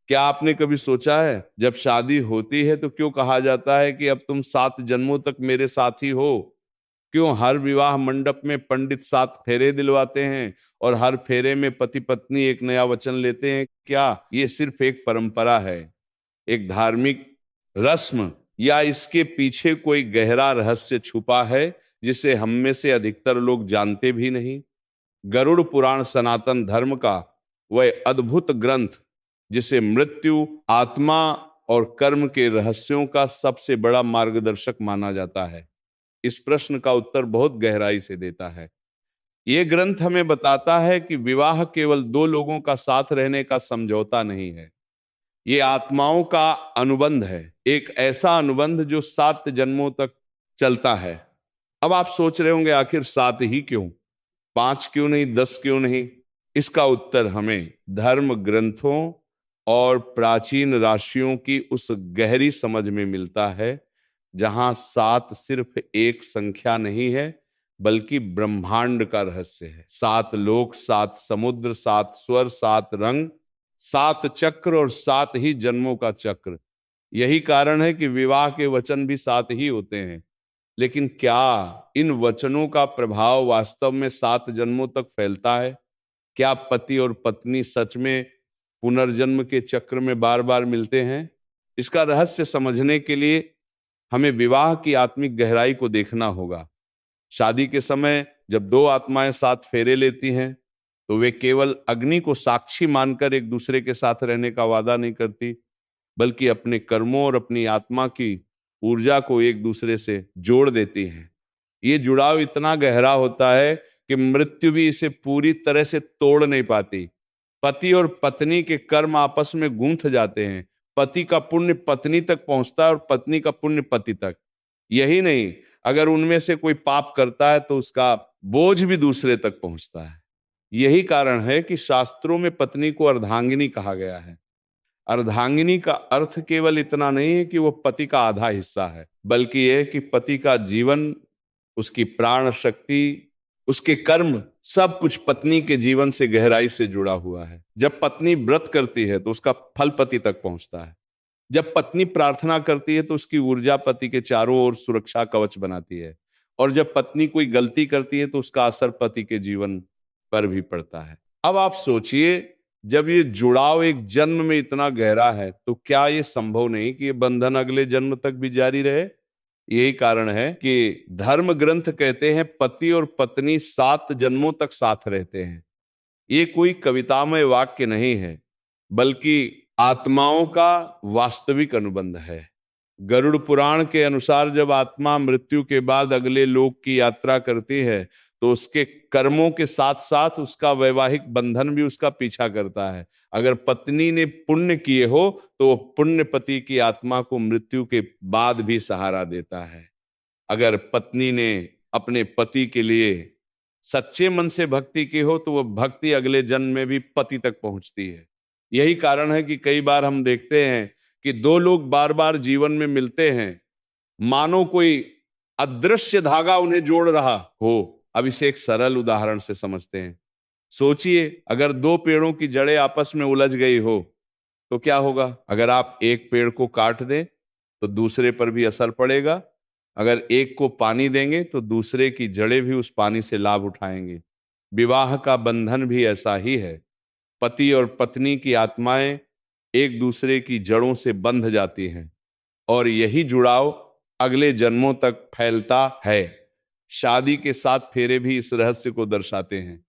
क्या आपने कभी सोचा है जब शादी होती है तो क्यों कहा जाता है कि अब तुम 7 जन्मों तक मेरे साथी हो? क्यों हर विवाह मंडप में पंडित 7 फेरे दिलवाते हैं और हर फेरे में पति पत्नी एक नया वचन लेते हैं? क्या ये सिर्फ एक परंपरा है, एक धार्मिक रस्म, या इसके पीछे कोई गहरा रहस्य छुपा है जिसे हम में से अधिकतर लोग जानते भी नहीं? गरुड़ पुराण सनातन धर्म का वह अद्भुत ग्रंथ जिसे मृत्यु, आत्मा और कर्म के रहस्यों का सबसे बड़ा मार्गदर्शक माना जाता है, इस प्रश्न का उत्तर बहुत गहराई से देता है। यह ग्रंथ हमें बताता है कि विवाह केवल दो लोगों का साथ रहने का समझौता नहीं है, ये आत्माओं का अनुबंध है, एक ऐसा अनुबंध जो 7 जन्मों तक चलता है। अब आप सोच रहे होंगे आखिर 7 ही क्यों, 5 क्यों नहीं, 10 क्यों नहीं? इसका उत्तर हमें धर्म ग्रंथों और प्राचीन राशियों की उस गहरी समझ में मिलता है जहां 7 सिर्फ एक संख्या नहीं है बल्कि ब्रह्मांड का रहस्य है। 7 लोक, 7 समुद्र, 7 स्वर, 7 रंग, 7 चक्र और 7 ही जन्मों का चक्र। यही कारण है कि विवाह के वचन भी 7 ही होते हैं। लेकिन क्या इन वचनों का प्रभाव वास्तव में 7 जन्मों तक फैलता है? क्या पति और पत्नी सच में पुनर्जन्म के चक्र में बार बार मिलते हैं? इसका रहस्य समझने के लिए हमें विवाह की आत्मिक गहराई को देखना होगा। शादी के समय जब दो आत्माएं 7 फेरे लेती हैं तो वे केवल अग्नि को साक्षी मानकर एक दूसरे के साथ रहने का वादा नहीं करती, बल्कि अपने कर्मों और अपनी आत्मा की ऊर्जा को एक दूसरे से जोड़ देती हैं। ये जुड़ाव इतना गहरा होता है कि मृत्यु भी इसे पूरी तरह से तोड़ नहीं पाती। पति और पत्नी के कर्म आपस में गूंथ जाते हैं। पति का पुण्य पत्नी तक पहुंचता है और पत्नी का पुण्य पति तक। यही नहीं, अगर उनमें से कोई पाप करता है तो उसका बोझ भी दूसरे तक पहुंचता है। यही कारण है कि शास्त्रों में पत्नी को अर्धांगिनी कहा गया है। अर्धांगिनी का अर्थ केवल इतना नहीं है कि वो पति का आधा हिस्सा है, बल्कि यह कि पति का जीवन, उसकी प्राण शक्ति, उसके कर्म, सब कुछ पत्नी के जीवन से गहराई से जुड़ा हुआ है। जब पत्नी व्रत करती है तो उसका फल पति तक पहुंचता है। जब पत्नी प्रार्थना करती है तो उसकी ऊर्जा पति के चारों ओर सुरक्षा कवच बनाती है। और जब पत्नी कोई गलती करती है तो उसका असर पति के जीवन पर भी पड़ता है। अब आप सोचिए, जब ये जुड़ाव एक जन्म में इतना गहरा है तो क्या ये संभव नहीं कि ये बंधन अगले जन्म तक भी जारी रहे? यही कारण है कि धर्म ग्रंथ कहते हैं पति और पत्नी 7 जन्मों तक साथ रहते हैं। ये कोई कवितामय वाक्य नहीं है, बल्कि आत्माओं का वास्तविक अनुबंध है। गरुड़ पुराण के अनुसार जब आत्मा मृत्यु के बाद अगले लोक की यात्रा करती है तो उसके कर्मों के साथ साथ उसका वैवाहिक बंधन भी उसका पीछा करता है। अगर पत्नी ने पुण्य किए हो तो वो पुण्य पति की आत्मा को मृत्यु के बाद भी सहारा देता है। अगर पत्नी ने अपने पति के लिए सच्चे मन से भक्ति की हो तो वह भक्ति अगले जन्म में भी पति तक पहुंचती है। यही कारण है कि कई बार हम देखते हैं कि दो लोग बार बार जीवन में मिलते हैं, मानो कोई अदृश्य धागा उन्हें जोड़ रहा हो। अब इसे एक सरल उदाहरण से समझते हैं। सोचिए, अगर दो पेड़ों की जड़ें आपस में उलझ गई हो तो क्या होगा? अगर आप एक पेड़ को काट दें तो दूसरे पर भी असर पड़ेगा। अगर एक को पानी देंगे तो दूसरे की जड़ें भी उस पानी से लाभ उठाएंगे। विवाह का बंधन भी ऐसा ही है। पति और पत्नी की आत्माएं एक दूसरे की जड़ों से बंध जाती हैं और यही जुड़ाव अगले जन्मों तक फैलता है। शादी के 7 फेरे भी इस रहस्य को दर्शाते हैं।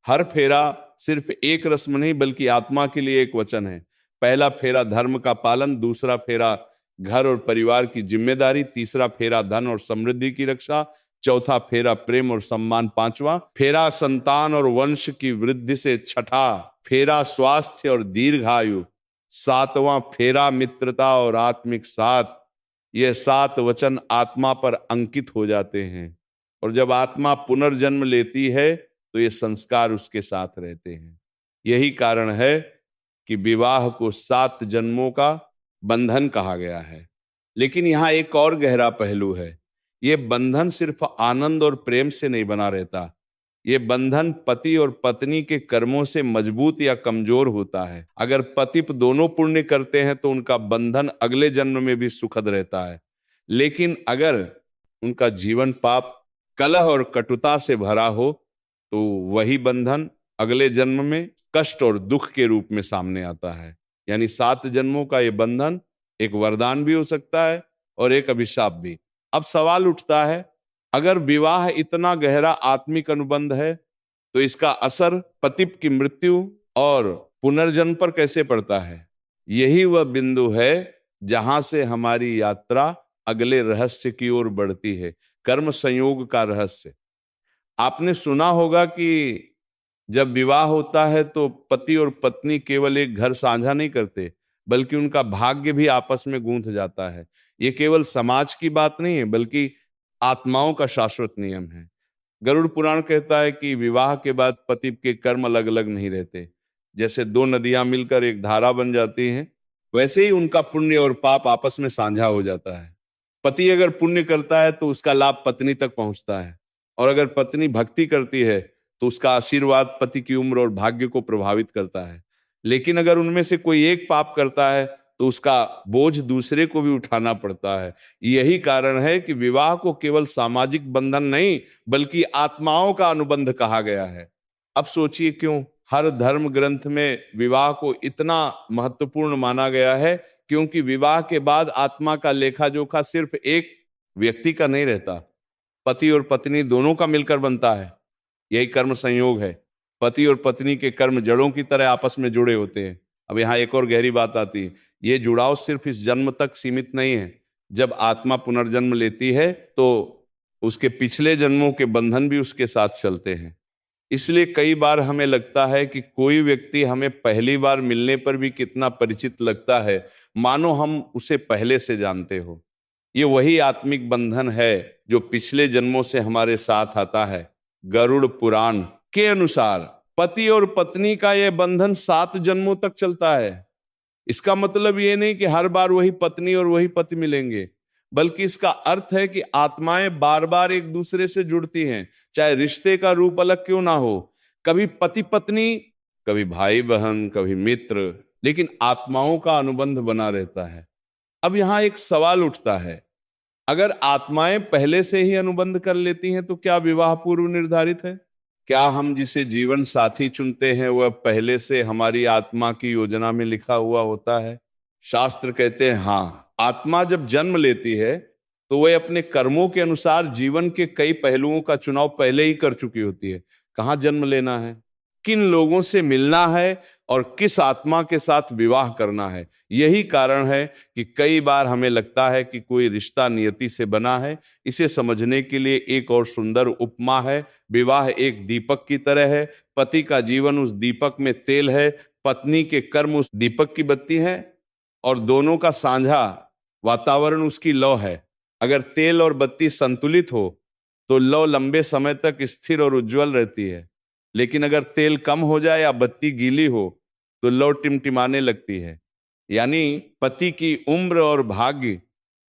हर फेरा सिर्फ एक रस्म नहीं बल्कि आत्मा के लिए एक वचन है। पहला फेरा धर्म का पालन, दूसरा फेरा घर और परिवार की जिम्मेदारी, तीसरा फेरा धन और समृद्धि की रक्षा, चौथा फेरा प्रेम और सम्मान, पांचवा फेरा संतान और वंश की वृद्धि से, छठा फेरा स्वास्थ्य और दीर्घायु, सातवां फेरा मित्रता और आत्मिक साथ। ये 7 वचन आत्मा पर अंकित हो जाते हैं और जब आत्मा पुनर्जन्म लेती है तो ये संस्कार उसके साथ रहते हैं। यही कारण है कि विवाह को 7 जन्मों का बंधन कहा गया है। लेकिन यहां एक और गहरा पहलू है। ये बंधन सिर्फ आनंद और प्रेम से नहीं बना रहता, ये बंधन पति और पत्नी के कर्मों से मजबूत या कमजोर होता है। अगर पति दोनों पुण्य करते हैं तो उनका बंधन अगले जन्म में भी सुखद रहता है, लेकिन अगर उनका जीवन पाप, कलह और कटुता से भरा हो तो वही बंधन अगले जन्म में कष्ट और दुख के रूप में सामने आता है। यानी 7 जन्मों का ये बंधन एक वरदान भी हो सकता है और एक अभिशाप भी। अब सवाल उठता है, अगर विवाह इतना गहरा आत्मिक अनुबंध है तो इसका असर पति की मृत्यु और पुनर्जन्म पर कैसे पड़ता है? यही वह बिंदु है जहां से हमारी यात्रा अगले रहस्य की ओर बढ़ती है, कर्म संयोग का रहस्य। आपने सुना होगा कि जब विवाह होता है तो पति और पत्नी केवल एक घर साझा नहीं करते, बल्कि उनका भाग्य भी आपस में गूंथ जाता है। ये केवल समाज की बात नहीं है, बल्कि आत्माओं का शाश्वत नियम है। गरुड़ पुराण कहता है कि विवाह के बाद पति के कर्म अलग अलग नहीं रहते। जैसे 2 नदियां मिलकर एक धारा बन जाती हैं, वैसे ही उनका पुण्य और पाप आपस में साझा हो जाता है। पति अगर पुण्य करता है तो उसका लाभ पत्नी तक पहुंचता है, और अगर पत्नी भक्ति करती है तो उसका आशीर्वाद पति की उम्र और भाग्य को प्रभावित करता है। लेकिन अगर उनमें से कोई एक पाप करता है तो उसका बोझ दूसरे को भी उठाना पड़ता है। यही कारण है कि विवाह को केवल सामाजिक बंधन नहीं, बल्कि आत्माओं का अनुबंध कहा गया है। अब सोचिए क्यों हर धर्म ग्रंथ में विवाह को इतना महत्वपूर्ण माना गया है? क्योंकि विवाह के बाद आत्मा का लेखा जोखा सिर्फ एक व्यक्ति का नहीं रहता, पति और पत्नी दोनों का मिलकर बनता है। यही कर्म संयोग है। पति और पत्नी के कर्म जड़ों की तरह आपस में जुड़े होते हैं। अब यहाँ एक और गहरी बात आती है, ये जुड़ाव सिर्फ इस जन्म तक सीमित नहीं है। जब आत्मा पुनर्जन्म लेती है तो उसके पिछले जन्मों के बंधन भी उसके साथ चलते हैं। इसलिए कई बार हमें लगता है कि कोई व्यक्ति हमें पहली बार मिलने पर भी कितना परिचित लगता है, मानो हम उसे पहले से जानते हो। ये वही आत्मिक बंधन है जो पिछले जन्मों से हमारे साथ आता है। गरुड़ पुराण के अनुसार पति और पत्नी का यह बंधन 7 जन्मों तक चलता है। इसका मतलब ये नहीं कि हर बार वही पत्नी और वही पति मिलेंगे, बल्कि इसका अर्थ है कि आत्माएं बार बार एक दूसरे से जुड़ती हैं, चाहे रिश्ते का रूप अलग क्यों ना हो। कभी पति पत्नी, कभी भाई बहन, कभी मित्र, लेकिन आत्माओं का अनुबंध बना रहता है। अब यहां एक सवाल उठता है, अगर आत्माएं पहले से ही अनुबंध कर लेती हैं तो क्या विवाह पूर्व निर्धारित है? क्या हम जिसे जीवन साथी चुनते हैं वह पहले से हमारी आत्मा की योजना में लिखा हुआ होता है? शास्त्र कहते हैं हाँ, आत्मा जब जन्म लेती है तो वह अपने कर्मों के अनुसार जीवन के कई पहलुओं का चुनाव पहले ही कर चुकी होती है। कहाँ जन्म लेना है, किन लोगों से मिलना है और किस आत्मा के साथ विवाह करना है। यही कारण है कि कई बार हमें लगता है कि कोई रिश्ता नियति से बना है। इसे समझने के लिए एक और सुंदर उपमा है। विवाह एक दीपक की तरह है। पति का जीवन उस दीपक में तेल है, पत्नी के कर्म उस दीपक की बत्ती है, और दोनों का साझा वातावरण उसकी लौ है। अगर तेल और बत्ती संतुलित हो तो लौ लंबे समय तक स्थिर और उज्जवल रहती है, लेकिन अगर तेल कम हो जाए या बत्ती गीली हो तो लौ टिमटिमाने लगती है। यानी पति की उम्र और भाग्य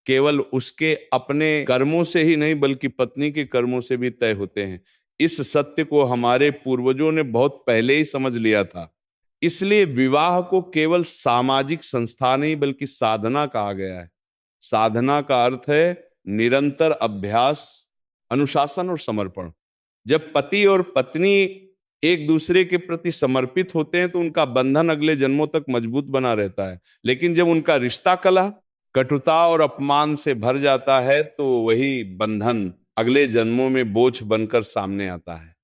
केवल उसके अपने कर्मों से ही नहीं, बल्कि पत्नी के कर्मों से भी तय होते हैं। इस सत्य को हमारे पूर्वजों ने बहुत पहले ही समझ लिया था। इसलिए विवाह को केवल सामाजिक संस्था नहीं बल्कि साधना कहा गया है। साधना का अर्थ है निरंतर अभ्यास, अनुशासन और समर्पण। जब पति और पत्नी एक दूसरे के प्रति समर्पित होते हैं तो उनका बंधन अगले जन्मों तक मजबूत बना रहता है। लेकिन जब उनका रिश्ता कलह, कटुता और अपमान से भर जाता है तो वही बंधन अगले जन्मों में बोझ बनकर सामने आता है।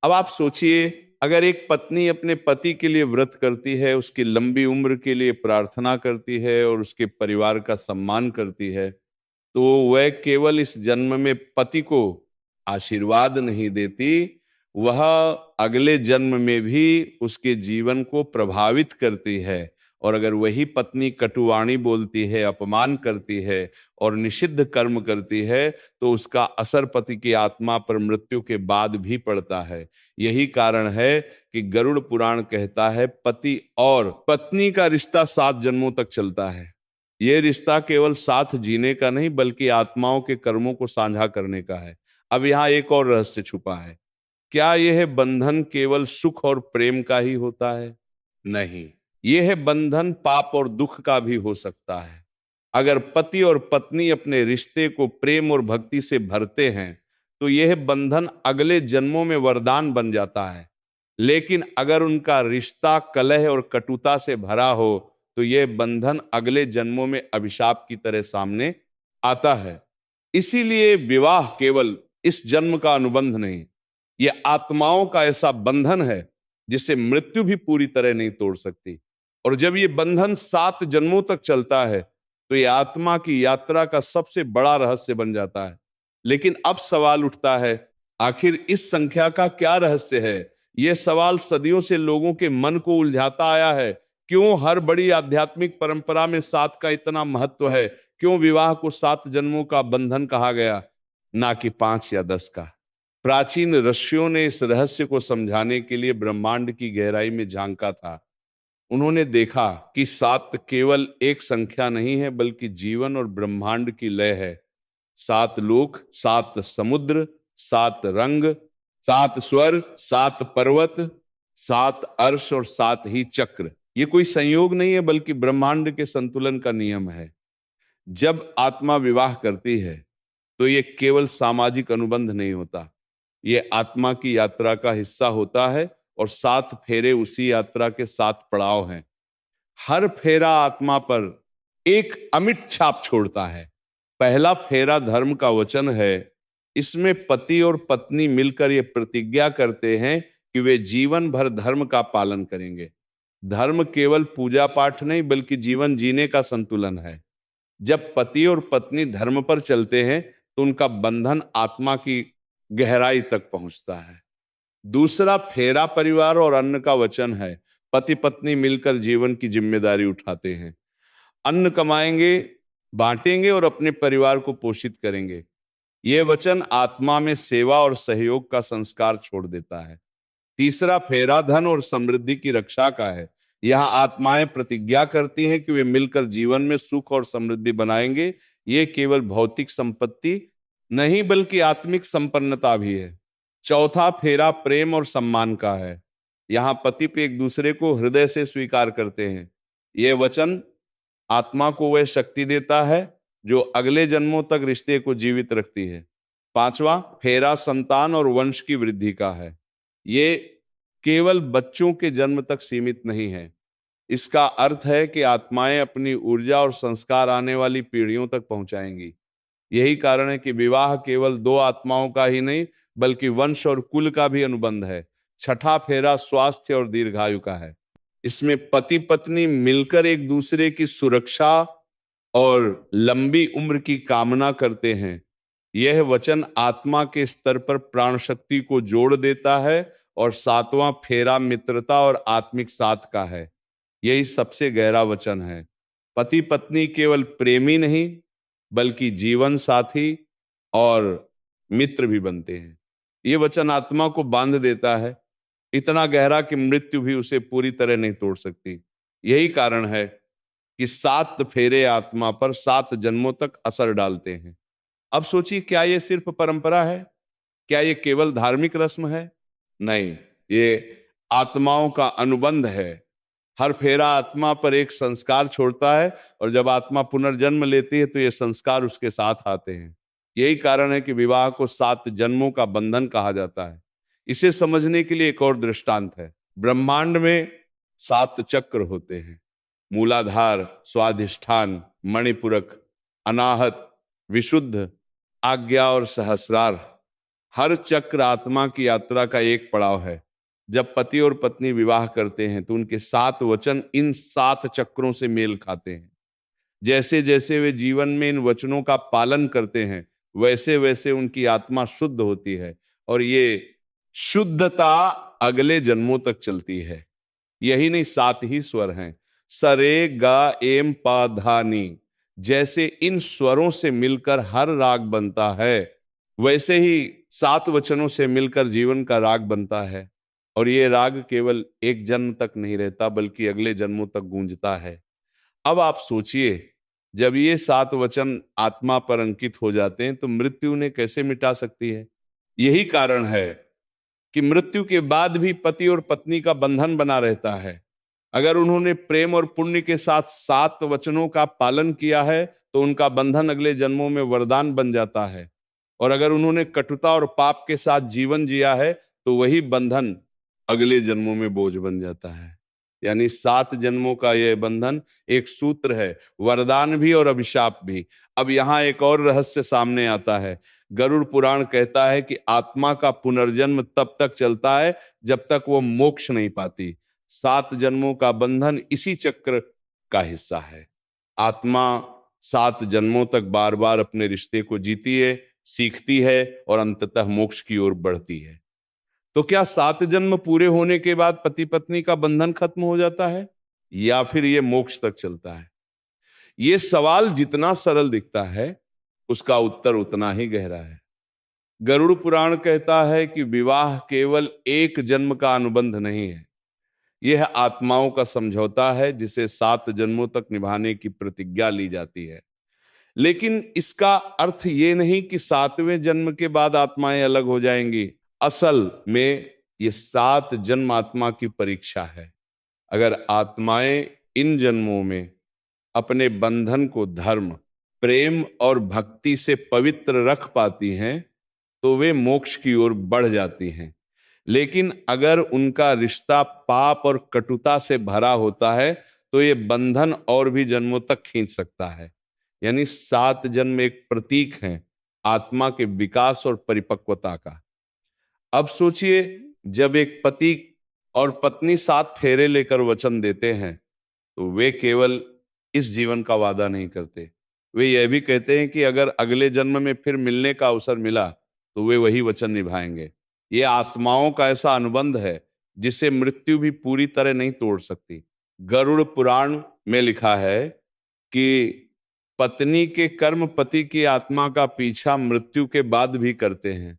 अब आप सोचिए, अगर एक पत्नी अपने पति के लिए व्रत करती है, उसकी लंबी उम्र के लिए प्रार्थना करती है और उसके परिवार का सम्मान करती है, तो वह केवल इस जन्म में पति को आशीर्वाद नहीं देती, वह अगले जन्म में भी उसके जीवन को प्रभावित करती है। और अगर वही पत्नी कटुवाणी बोलती है, अपमान करती है और निषिद्ध कर्म करती है तो उसका असर पति की आत्मा पर मृत्यु के बाद भी पड़ता है। यही कारण है कि गरुड़ पुराण कहता है पति और पत्नी का रिश्ता 7 जन्मों तक चलता है। यह रिश्ता केवल साथ जीने का नहीं बल्कि आत्माओं के कर्मों को साझा करने का है। अब यहाँ एक और रहस्य छुपा है। क्या यह बंधन केवल सुख और प्रेम का ही होता है? नहीं, यह बंधन पाप और दुख का भी हो सकता है। अगर पति और पत्नी अपने रिश्ते को प्रेम और भक्ति से भरते हैं तो यह बंधन अगले जन्मों में वरदान बन जाता है। लेकिन अगर उनका रिश्ता कलह और कटुता से भरा हो तो यह बंधन अगले जन्मों में अभिशाप की तरह सामने आता है। इसीलिए विवाह केवल इस जन्म का अनुबंध नहीं, यह आत्माओं का ऐसा बंधन है जिसे मृत्यु भी पूरी तरह नहीं तोड़ सकती। और जब ये बंधन 7 जन्मों तक चलता है तो ये आत्मा की यात्रा का सबसे बड़ा रहस्य बन जाता है। लेकिन अब सवाल उठता है, आखिर इस संख्या का क्या रहस्य है? यह सवाल सदियों से लोगों के मन को उलझाता आया है। क्यों हर बड़ी आध्यात्मिक परंपरा में 7 का इतना महत्व है? क्यों विवाह को 7 जन्मों का बंधन कहा गया, ना कि 5 या 10 का? प्राचीन ऋषियों ने इस रहस्य को समझाने के लिए ब्रह्मांड की गहराई में झांका था। उन्होंने देखा कि 7 केवल एक संख्या नहीं है बल्कि जीवन और ब्रह्मांड की लय है। 7 लोक, 7 समुद्र, 7 रंग, 7 स्वर, 7 पर्वत, 7 अर्श और 7 ही चक्र। ये कोई संयोग नहीं है बल्कि ब्रह्मांड के संतुलन का नियम है। जब आत्मा विवाह करती है तो ये केवल सामाजिक अनुबंध नहीं होता, ये आत्मा की यात्रा का हिस्सा होता है। और 7 फेरे उसी यात्रा के 7 पड़ाव हैं। हर फेरा आत्मा पर एक अमिट छाप छोड़ता है। पहला फेरा धर्म का वचन है। इसमें पति और पत्नी मिलकर ये प्रतिज्ञा करते हैं कि वे जीवन भर धर्म का पालन करेंगे। धर्म केवल पूजा पाठ नहीं बल्कि जीवन जीने का संतुलन है। जब पति और पत्नी धर्म पर चलते हैं तो उनका बंधन आत्मा की गहराई तक पहुंचता है। दूसरा फेरा परिवार और अन्न का वचन है। पति पत्नी मिलकर जीवन की जिम्मेदारी उठाते हैं, अन्न कमाएंगे, बांटेंगे और अपने परिवार को पोषित करेंगे। यह वचन आत्मा में सेवा और सहयोग का संस्कार छोड़ देता है। तीसरा फेरा धन और समृद्धि की रक्षा का है। यहां आत्माएं प्रतिज्ञा करती हैं कि वे मिलकर जीवन में सुख और समृद्धि बनाएंगे। ये केवल भौतिक संपत्ति नहीं बल्कि आत्मिक संपन्नता भी है। चौथा फेरा प्रेम और सम्मान का है। यहां पति पे एक दूसरे को हृदय से स्वीकार करते हैं। यह वचन आत्मा को वह शक्ति देता है जो अगले जन्मों तक रिश्ते को जीवित रखती है। पांचवा फेरा संतान और वंश की वृद्धि का है। ये केवल बच्चों के जन्म तक सीमित नहीं है। इसका अर्थ है कि आत्माएं अपनी ऊर्जा और संस्कार आने वाली पीढ़ियों तक पहुंचाएंगी। यही कारण है कि विवाह केवल 2 आत्माओं का ही नहीं बल्कि वंश और कुल का भी अनुबंध है। छठा फेरा स्वास्थ्य और दीर्घायु का है। इसमें पति पत्नी मिलकर एक दूसरे की सुरक्षा और लंबी उम्र की कामना करते हैं। यह वचन आत्मा के स्तर पर प्राण शक्ति को जोड़ देता है। और 7वां फेरा मित्रता और आत्मिक साथ का है। यही सबसे गहरा वचन है। पति पत्नी केवल प्रेमी नहीं बल्कि जीवन साथी और मित्र भी बनते हैं। ये वचन आत्मा को बांध देता है, इतना गहरा कि मृत्यु भी उसे पूरी तरह नहीं तोड़ सकती। यही कारण है कि 7 फेरे आत्मा पर 7 जन्मों तक असर डालते हैं। अब सोचिए, क्या यह सिर्फ परंपरा है? क्या यह केवल धार्मिक रस्म है? नहीं, ये आत्माओं का अनुबंध है। हर फेरा आत्मा पर एक संस्कार छोड़ता है और जब आत्मा पुनर्जन्म लेती है तो ये संस्कार उसके साथ आते हैं। यही कारण है कि विवाह को 7 जन्मों का बंधन कहा जाता है। इसे समझने के लिए एक और दृष्टांत है। ब्रह्मांड में 7 चक्र होते हैं। मूलाधार, स्वाधिष्ठान, मणिपुरक, अनाहत, विशुद्ध, आज्ञा और सहस्रार। हर चक्र आत्मा की यात्रा का एक पड़ाव है। जब पति और पत्नी विवाह करते हैं तो उनके 7 वचन इन 7 चक्रों से मेल खाते हैं। जैसे जैसे वे जीवन में इन वचनों का पालन करते हैं वैसे वैसे उनकी आत्मा शुद्ध होती है और ये शुद्धता अगले जन्मों तक चलती है। यही नहीं, 7 ही स्वर हैं, सरे गा एम पा धा नी। जैसे इन स्वरों से मिलकर हर राग बनता है वैसे ही 7 वचनों से मिलकर जीवन का राग बनता है। और ये राग केवल एक जन्म तक नहीं रहता बल्कि अगले जन्मों तक गूंजता है। अब आप सोचिए, जब ये 7 वचन आत्मा पर अंकित हो जाते हैं तो मृत्यु उन्हें कैसे मिटा सकती है? यही कारण है कि मृत्यु के बाद भी पति और पत्नी का बंधन बना रहता है। अगर उन्होंने प्रेम और पुण्य के साथ 7 वचनों का पालन किया है तो उनका बंधन अगले जन्मों में वरदान बन जाता है, और अगर उन्होंने कटुता और पाप के साथ जीवन जिया है तो वही बंधन अगले जन्मों में बोझ बन जाता है। यानी 7 जन्मों का यह बंधन एक सूत्र है, वरदान भी और अभिशाप भी। अब यहां एक और रहस्य सामने आता है। गरुड़ पुराण कहता है कि आत्मा का पुनर्जन्म तब तक चलता है जब तक वो मोक्ष नहीं पाती। 7 जन्मों का बंधन इसी चक्र का हिस्सा है। आत्मा 7 जन्मों तक बार बार अपने रिश्ते को जीती है, सीखती है और अंततः मोक्ष की ओर बढ़ती है। तो क्या 7 जन्म पूरे होने के बाद पति पत्नी का बंधन खत्म हो जाता है या फिर ये मोक्ष तक चलता है? ये सवाल जितना सरल दिखता है उसका उत्तर उतना ही गहरा है। गरुड़ पुराण कहता है कि विवाह केवल एक जन्म का अनुबंध नहीं है, यह आत्माओं का समझौता है जिसे 7 जन्मों तक निभाने की प्रतिज्ञा ली जाती है। लेकिन इसका अर्थ ये नहीं कि 7वें जन्म के बाद आत्माएं अलग हो जाएंगी। असल में ये 7 जन्म आत्मा की परीक्षा है। अगर आत्माएं इन जन्मों में अपने बंधन को धर्म, प्रेम और भक्ति से पवित्र रख पाती हैं तो वे मोक्ष की ओर बढ़ जाती हैं। लेकिन अगर उनका रिश्ता पाप और कटुता से भरा होता है तो ये बंधन और भी जन्मों तक खींच सकता है। यानी 7 जन्म एक प्रतीक हैं आत्मा के विकास और परिपक्वता का। अब सोचिए, जब एक पति और पत्नी 7 फेरे लेकर वचन देते हैं तो वे केवल इस जीवन का वादा नहीं करते, वे यह भी कहते हैं कि अगर अगले जन्म में फिर मिलने का अवसर मिला तो वे वही वचन निभाएंगे। ये आत्माओं का ऐसा अनुबंध है जिसे मृत्यु भी पूरी तरह नहीं तोड़ सकती। गरुड़ पुराण में लिखा है कि पत्नी के कर्म पति की आत्मा का पीछा मृत्यु के बाद भी करते हैं।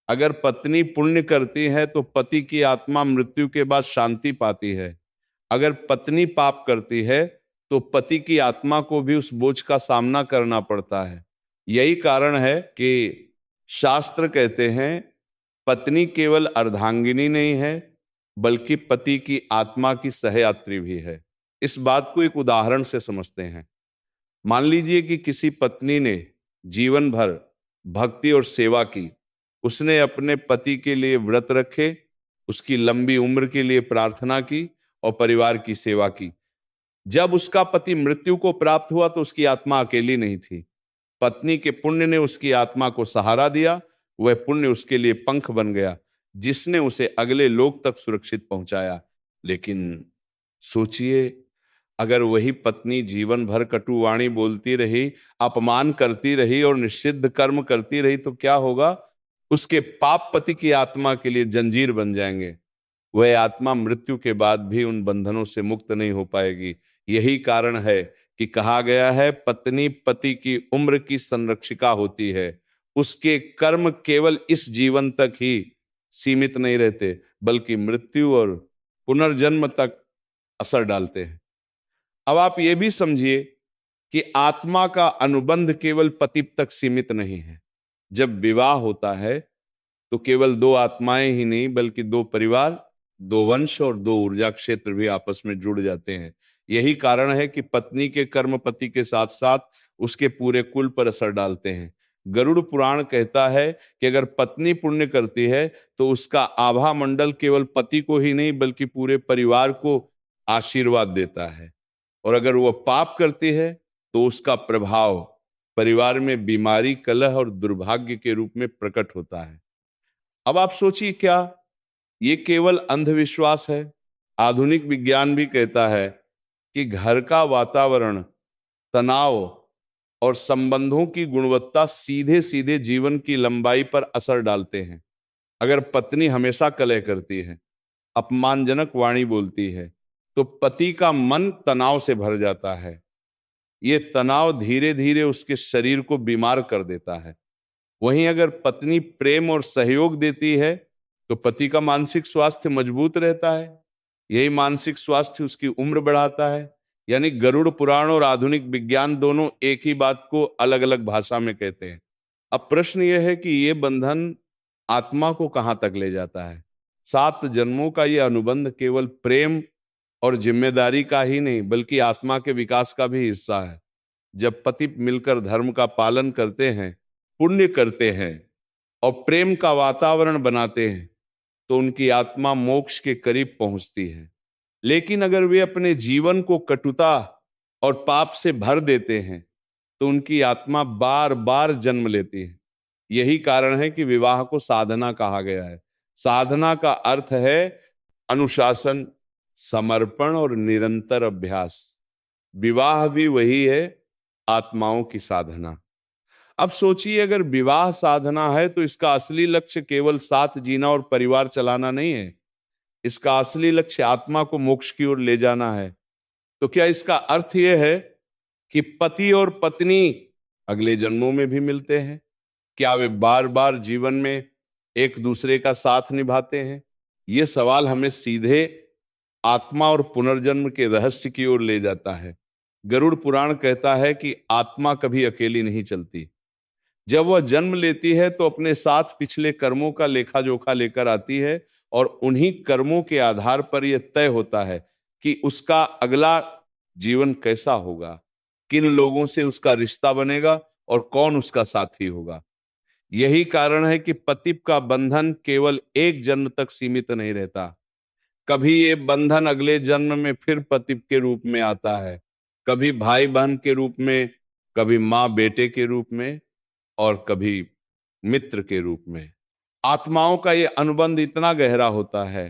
अगर पत्नी पुण्य करती है तो पति की आत्मा मृत्यु के बाद शांति पाती है। अगर पत्नी पाप करती है तो पति की आत्मा को भी उस बोझ का सामना करना पड़ता है। यही कारण है कि शास्त्र कहते हैं पत्नी केवल अर्धांगिनी नहीं है बल्कि पति की आत्मा की सहयात्री भी है। इस बात को एक उदाहरण से समझते हैं। मान लीजिए कि किसी पत्नी ने जीवन भर भक्ति और सेवा की, उसने अपने पति के लिए व्रत रखे, उसकी लंबी उम्र के लिए प्रार्थना की और परिवार की सेवा की। जब उसका पति मृत्यु को प्राप्त हुआ तो उसकी आत्मा अकेली नहीं थी। पत्नी के पुण्य ने उसकी आत्मा को सहारा दिया, वह पुण्य उसके लिए पंख बन गया जिसने उसे अगले लोक तक सुरक्षित पहुंचाया। लेकिन सोचिए, अगर वही पत्नी जीवन भर कटुवाणी बोलती रही, अपमान करती रही और निषिद्ध कर्म करती रही तो क्या होगा? उसके पाप पति की आत्मा के लिए जंजीर बन जाएंगे। वह आत्मा मृत्यु के बाद भी उन बंधनों से मुक्त नहीं हो पाएगी। यही कारण है कि कहा गया है पत्नी पति की उम्र की संरक्षिका होती है। उसके कर्म केवल इस जीवन तक ही सीमित नहीं रहते बल्कि मृत्यु और पुनर्जन्म तक असर डालते हैं। अब आप ये भी समझिए कि आत्मा का अनुबंध केवल पति तक सीमित नहीं है। जब विवाह होता है तो केवल 2 आत्माएं ही नहीं बल्कि 2 परिवार, 2 वंश और 2 ऊर्जा क्षेत्र भी आपस में जुड़ जाते हैं। यही कारण है कि पत्नी के कर्म पति के साथ साथ उसके पूरे कुल पर असर डालते हैं। गरुड़ पुराण कहता है कि अगर पत्नी पुण्य करती है तो उसका आभा मंडल केवल पति को ही नहीं बल्कि पूरे परिवार को आशीर्वाद देता है, और अगर वह पाप करती है तो उसका प्रभाव परिवार में बीमारी, कलह और दुर्भाग्य के रूप में प्रकट होता है। अब आप सोचिए, क्या ये केवल अंधविश्वास है? आधुनिक विज्ञान भी कहता है कि घर का वातावरण, तनाव और संबंधों की गुणवत्ता सीधे सीधे जीवन की लंबाई पर असर डालते हैं। अगर पत्नी हमेशा कलह करती है, अपमानजनक वाणी बोलती है, तो पति का मन तनाव से भर जाता है। ये तनाव धीरे धीरे उसके शरीर को बीमार कर देता है। वहीं अगर पत्नी प्रेम और सहयोग देती है तो पति का मानसिक स्वास्थ्य मजबूत रहता है। यही मानसिक स्वास्थ्य उसकी उम्र बढ़ाता है। यानी गरुड़ पुराण और आधुनिक विज्ञान दोनों एक ही बात को अलग अलग भाषा में कहते हैं। अब प्रश्न यह है कि ये बंधन आत्मा को कहां तक ले जाता है? 7 जन्मों का ये अनुबंध केवल प्रेम और जिम्मेदारी का ही नहीं बल्कि आत्मा के विकास का भी हिस्सा है। जब पति मिलकर धर्म का पालन करते हैं, पुण्य करते हैं और प्रेम का वातावरण बनाते हैं तो उनकी आत्मा मोक्ष के करीब पहुंचती है। लेकिन अगर वे अपने जीवन को कटुता और पाप से भर देते हैं तो उनकी आत्मा बार बार जन्म लेती है। यही कारण है कि विवाह को साधना कहा गया है। साधना का अर्थ है अनुशासन, समर्पण और निरंतर अभ्यास। विवाह भी वही है, आत्माओं की साधना। अब सोचिए, अगर विवाह साधना है तो इसका असली लक्ष्य केवल साथ जीना और परिवार चलाना नहीं है। इसका असली लक्ष्य आत्मा को मोक्ष की ओर ले जाना है। तो क्या इसका अर्थ यह है कि पति और पत्नी अगले जन्मों में भी मिलते हैं? क्या वे बार बार जीवन में एक दूसरे का साथ निभाते हैं? यह सवाल हमें सीधे आत्मा और पुनर्जन्म के रहस्य की ओर ले जाता है। गरुड़ पुराण कहता है कि आत्मा कभी अकेली नहीं चलती। जब वह जन्म लेती है तो अपने साथ पिछले कर्मों का लेखा जोखा लेकर आती है और उन्हीं कर्मों के आधार पर यह तय होता है कि उसका अगला जीवन कैसा होगा, किन लोगों से उसका रिश्ता बनेगा और कौन उसका साथी होगा। यही कारण है कि पति का बंधन केवल एक जन्म तक सीमित नहीं रहता। कभी ये बंधन अगले जन्म में फिर पति के रूप में आता है, कभी भाई बहन के रूप में, कभी माँ बेटे के रूप में और कभी मित्र के रूप में। आत्माओं का ये अनुबंध इतना गहरा होता है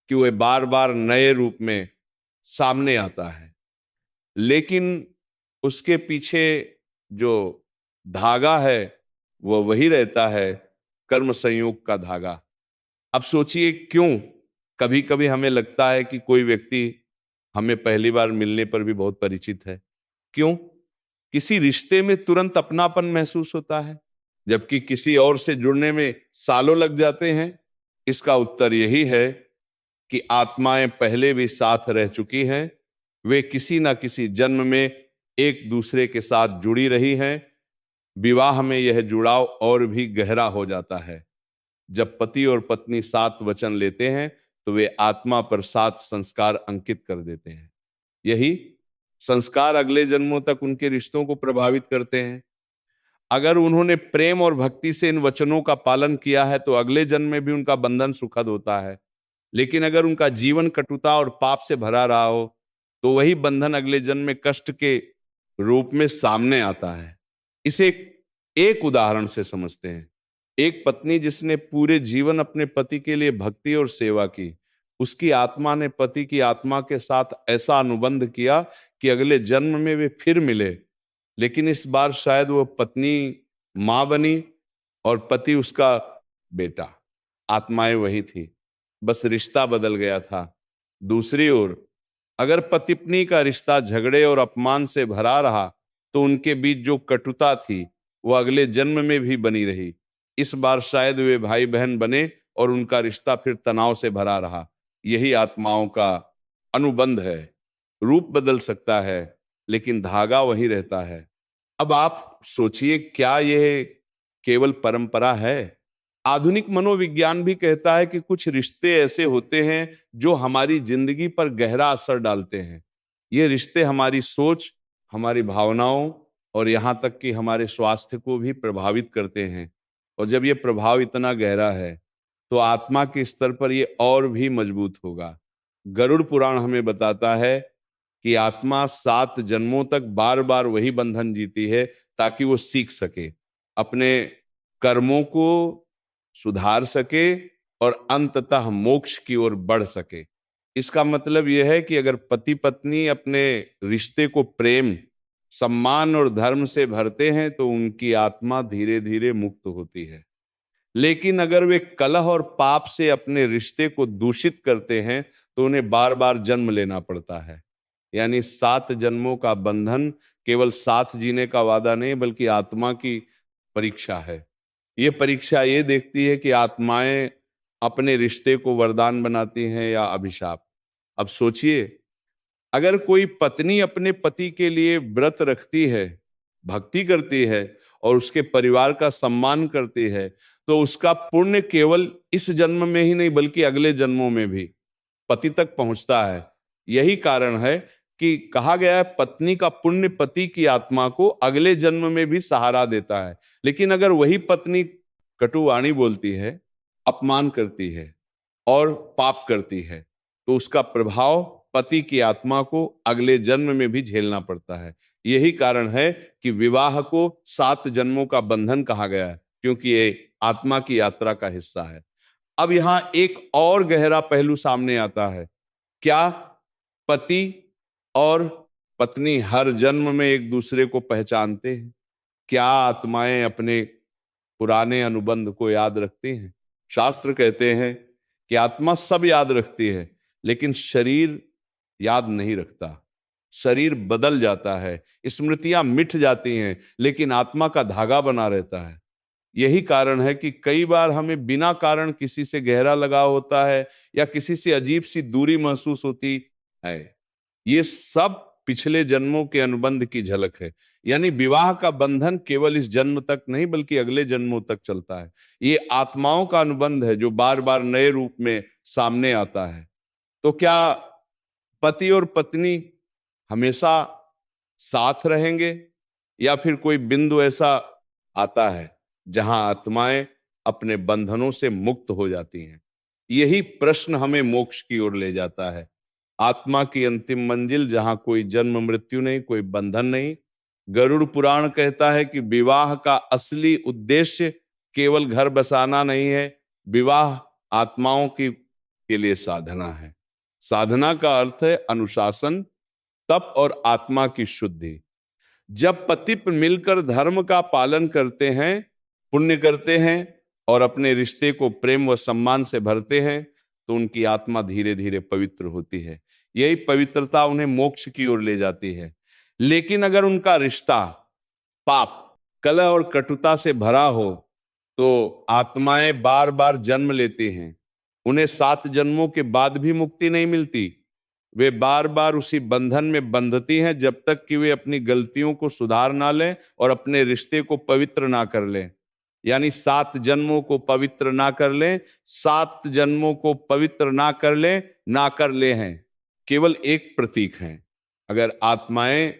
कि वह बार बार नए रूप में सामने आता है, लेकिन उसके पीछे जो धागा है वह वही रहता है, कर्म संयोग का धागा। अब सोचिए क्यों कभी कभी हमें लगता है कि कोई व्यक्ति हमें पहली बार मिलने पर भी बहुत परिचित है। क्यों? किसी रिश्ते में तुरंत अपनापन महसूस होता है जबकि किसी और से जुड़ने में सालों लग जाते हैं। इसका उत्तर यही है कि आत्माएं पहले भी साथ रह चुकी हैं। वे किसी ना किसी जन्म में एक दूसरे के साथ जुड़ी रही हैं। विवाह में यह जुड़ाव और भी गहरा हो जाता है। जब पति और पत्नी सात वचन लेते हैं तो वे आत्मा पर 7 संस्कार अंकित कर देते हैं। यही संस्कार अगले जन्मों तक उनके रिश्तों को प्रभावित करते हैं। अगर उन्होंने प्रेम और भक्ति से इन वचनों का पालन किया है तो अगले जन्म में भी उनका बंधन सुखद होता है। लेकिन अगर उनका जीवन कटुता और पाप से भरा रहा हो तो वही बंधन अगले जन्म में कष्ट के रूप में सामने आता है। इसे एक उदाहरण से समझते हैं। एक पत्नी जिसने पूरे जीवन अपने पति के लिए भक्ति और सेवा की, उसकी आत्मा ने पति की आत्मा के साथ ऐसा अनुबंध किया कि अगले जन्म में वे फिर मिले। लेकिन इस बार शायद वो पत्नी मां बनी और पति उसका बेटा। आत्माएं वही थी, बस रिश्ता बदल गया था। दूसरी ओर अगर पति पत्नी का रिश्ता झगड़े और अपमान से भरा रहा तो उनके बीच जो कटुता थी वो अगले जन्म में भी बनी रही। इस बार शायद वे भाई बहन बने और उनका रिश्ता फिर तनाव से भरा रहा। यही आत्माओं का अनुबंध है। रूप बदल सकता है लेकिन धागा वही रहता है। अब आप सोचिए, क्या यह केवल परंपरा है? आधुनिक मनोविज्ञान भी कहता है कि कुछ रिश्ते ऐसे होते हैं जो हमारी जिंदगी पर गहरा असर डालते हैं। ये रिश्ते हमारी सोच, हमारी भावनाओं और यहाँ तक कि हमारे स्वास्थ्य को भी प्रभावित करते हैं। और जब ये प्रभाव इतना गहरा है तो आत्मा के स्तर पर ये और भी मजबूत होगा। गरुड़ पुराण हमें बताता है कि आत्मा 7 जन्मों तक बार बार वही बंधन जीती है ताकि वो सीख सके, अपने कर्मों को सुधार सके और अंततः मोक्ष की ओर बढ़ सके। इसका मतलब यह है कि अगर पति पत्नी अपने रिश्ते को प्रेम, सम्मान और धर्म से भरते हैं तो उनकी आत्मा धीरे धीरे मुक्त होती है। लेकिन अगर वे कलह और पाप से अपने रिश्ते को दूषित करते हैं तो उन्हें बार बार जन्म लेना पड़ता है। यानी 7 जन्मों का बंधन केवल साथ जीने का वादा नहीं बल्कि आत्मा की परीक्षा है। ये परीक्षा ये देखती है कि आत्माएं अपने रिश्ते को वरदान बनाती हैं या अभिशाप। अब सोचिए, अगर कोई पत्नी अपने पति के लिए व्रत रखती है, भक्ति करती है और उसके परिवार का सम्मान करती है तो उसका पुण्य केवल इस जन्म में ही नहीं बल्कि अगले जन्मों में भी पति तक पहुंचता है। यही कारण है कि कहा गया है पत्नी का पुण्य पति की आत्मा को अगले जन्म में भी सहारा देता है। लेकिन अगर वही पत्नी कटुवाणी बोलती है, अपमान करती है और पाप करती है, तो उसका प्रभाव पति की आत्मा को अगले जन्म में भी झेलना पड़ता है। यही कारण है कि विवाह को 7 जन्मों का बंधन कहा गया है, क्योंकि ये आत्मा की यात्रा का हिस्सा है। अब यहां एक और गहरा पहलू सामने आता है। क्या पति और पत्नी हर जन्म में एक दूसरे को पहचानते हैं? क्या आत्माएं अपने पुराने अनुबंध को याद रखती हैं? शास्त्र कहते हैं कि आत्मा सब याद रखती है, लेकिन शरीर याद नहीं रखता। शरीर बदल जाता है, स्मृतियां मिट जाती हैं, लेकिन आत्मा का धागा बना रहता है। यही कारण है कि कई बार हमें बिना कारण किसी से गहरा लगाव होता है या किसी से अजीब सी दूरी महसूस होती है। ये सब पिछले जन्मों के अनुबंध की झलक है। यानी विवाह का बंधन केवल इस जन्म तक नहीं बल्कि अगले जन्मों तक चलता है। ये आत्माओं का अनुबंध है जो बार बार नए रूप में सामने आता है। तो क्या पति और पत्नी हमेशा साथ रहेंगे या फिर कोई बिंदु ऐसा आता है जहां आत्माएं अपने बंधनों से मुक्त हो जाती हैं? यही प्रश्न हमें मोक्ष की ओर ले जाता है। आत्मा की अंतिम मंजिल जहां कोई जन्म मृत्यु नहीं, कोई बंधन नहीं। गरुड़ पुराण कहता है कि विवाह का असली उद्देश्य केवल घर बसाना नहीं है, विवाह आत्माओं की के लिए साधना है। साधना का अर्थ है अनुशासन, तप और आत्मा की शुद्धि। जब पति मिलकर धर्म का पालन करते हैं, पुण्य करते हैं और अपने रिश्ते को प्रेम व सम्मान से भरते हैं, तो उनकी आत्मा धीरे धीरे पवित्र होती है। यही पवित्रता उन्हें मोक्ष की ओर ले जाती है। लेकिन अगर उनका रिश्ता पाप, कलह और कटुता से भरा हो, तो आत्माएं बार बार जन्म लेती हैं। उन्हें 7 जन्मों के बाद भी मुक्ति नहीं मिलती। वे बार बार उसी बंधन में बंधती हैं जब तक कि वे अपनी गलतियों को सुधार ना लें और अपने रिश्ते को पवित्र ना कर लें। यानी 7 जन्मों को पवित्र ना कर लें, 7 जन्मों को पवित्र ना कर लें, ना कर ले हैं केवल एक प्रतीक हैं। अगर आत्माएं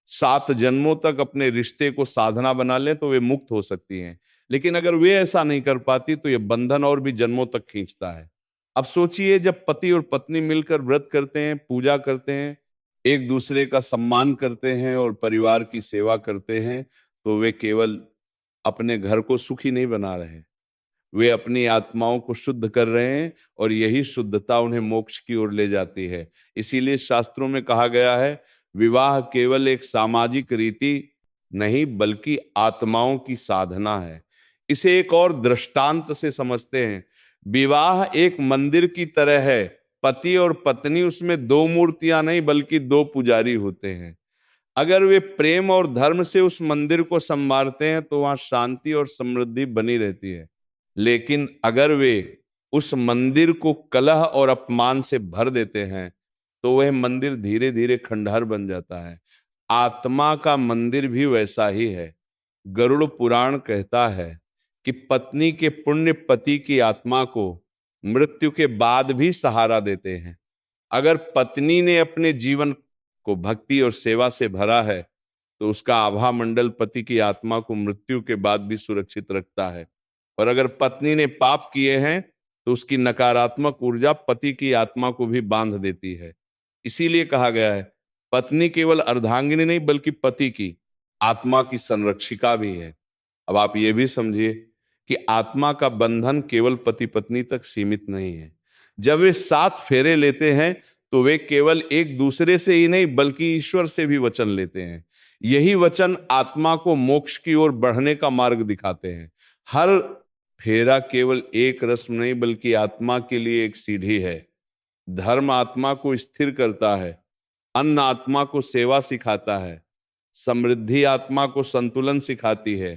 7 जन्मों तक अपने रिश्ते को साधना बना लें तो वे मुक्त हो सकती हैं। लेकिन अगर वे ऐसा नहीं कर पाती तो यह बंधन और भी जन्मों तक खींचता है। अब सोचिए, जब पति और पत्नी मिलकर व्रत करते हैं, पूजा करते हैं, एक दूसरे का सम्मान करते हैं और परिवार की सेवा करते हैं, तो वे केवल अपने घर को सुखी नहीं बना रहे, वे अपनी आत्माओं को शुद्ध कर रहे हैं और यही शुद्धता उन्हें मोक्ष की ओर ले जाती है। इसीलिए शास्त्रों में कहा गया है, विवाह केवल एक सामाजिक रीति नहीं बल्कि आत्माओं की साधना है। इसे एक और दृष्टांत से समझते हैं। विवाह एक मंदिर की तरह है। पति और पत्नी उसमें 2 मूर्तियां नहीं बल्कि 2 पुजारी होते हैं। अगर वे प्रेम और धर्म से उस मंदिर को संवारते हैं तो वहां शांति और समृद्धि बनी रहती है। लेकिन अगर वे उस मंदिर को कलह और अपमान से भर देते हैं तो वह मंदिर धीरे धीरे खंडहर बन जाता है। आत्मा का मंदिर भी वैसा ही है। गरुड़ पुराण कहता है कि पत्नी के पुण्य पति की आत्मा को मृत्यु के बाद भी सहारा देते हैं। अगर पत्नी ने अपने जीवन को भक्ति और सेवा से भरा है तो उसका आभा मंडल पति की आत्मा को मृत्यु के बाद भी सुरक्षित रखता है। और अगर पत्नी ने पाप किए हैं तो उसकी नकारात्मक ऊर्जा पति की आत्मा को भी बांध देती है। इसीलिए कहा गया है, पत्नी केवल अर्धांगिनी नहीं बल्कि पति की आत्मा की संरक्षिका भी है। अब आप ये भी समझिए कि आत्मा का बंधन केवल पति पत्नी तक सीमित नहीं है। जब वे 7 फेरे लेते हैं तो वे केवल एक दूसरे से ही नहीं बल्कि ईश्वर से भी वचन लेते हैं। यही वचन आत्मा को मोक्ष की ओर बढ़ने का मार्ग दिखाते हैं। हर फेरा केवल एक रस्म नहीं बल्कि आत्मा के लिए एक सीढ़ी है। धर्म आत्मा को स्थिर करता है, अन्न आत्मा को सेवा सिखाता है, समृद्धि आत्मा को संतुलन सिखाती है,